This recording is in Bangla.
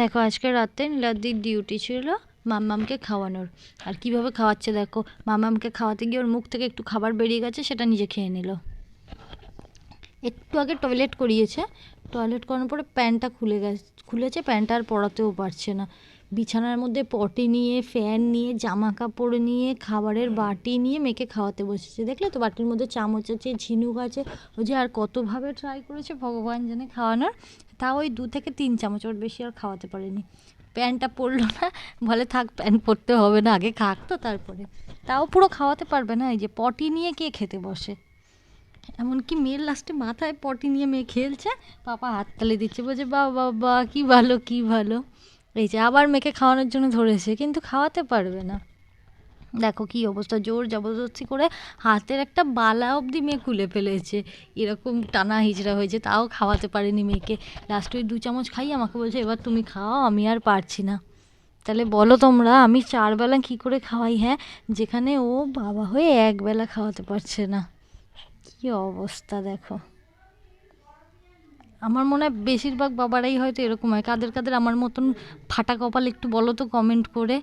দেখো আজকে রাতে নীলাদ্রির ডিউটি ছিল মাম্মামকে খাওয়ানোর। আর কিভাবে খাওয়াচ্ছে দেখো, মাম্মামকে খাওয়াতে গিয়ে ওর মুখ থেকে একটু খাবার বেরিয়ে গেছে, সেটা নিজে খেয়ে নিল। একটু আগে টয়লেট করিয়েছে, টয়লেট করানোর পরে প্যান্টটা খুলেছে, প্যান্টটা আর পরাতেও পারছে না। বিছানার মধ্যে পটি নিয়ে, ফ্যান নিয়ে, জামা কাপড় নিয়ে, খাবারের বাটি নিয়ে মেয়েকে খাওয়াতে বসেছে। দেখলে তো বাটির মধ্যে চামচ আছে, ঝিনুক আছে। ও যে আর কতভাবে ট্রাই করেছে ভগবান জানে খাওয়ানোর, তাও ওই 2 থেকে 3 চামচ, ওর বেশি আর খাওয়াতে পারেনি। প্যান্টটা পরলো না, বলে থাক প্যান্ট পরতে হবে না, আগে খাক তো তারপরে। তাও পুরো খাওয়াতে পারবে না, এই যে পটি নিয়ে কে খেতে বসে। এমনকি মেয়ের লাস্টে মাথায় পটি নিয়ে মেয়ে খেলছে, পাপা হাততালি দিচ্ছে, বলছে বা বাবা কী ভালো কী ভালো। এই যে আবার মেয়েকে খাওয়ানোর জন্য ধরেছে, কিন্তু খাওয়াতে পারবে না। দেখো কী অবস্থা, জোর জবরদস্তি করে হাতের একটা বালা অবধি মেয়ে খুলে ফেলেছে, এরকম টানা হিজড়া হয়েছে, তাও খাওয়াতে পারেনি মেয়েকে। লাস্টে ওই 2 চামচ খাইয়ে আমাকে বলছে এবার তুমি খাও, আমি আর পারছি না। তাহলে বলো তোমরা আমি 4 বেলা কী করে খাওয়াই, হ্যাঁ, যেখানে ও বাবা হয়ে 1 বেলা খাওয়াতে পারছে না। কী অবস্থা দেখো। আমার মনে হয় বেশিরভাগ বাবারাই হয়তো এরকম হয়। কাদের কাদের আমার মতন ফাটা কপাল একটু বলো তো কমেন্ট করে।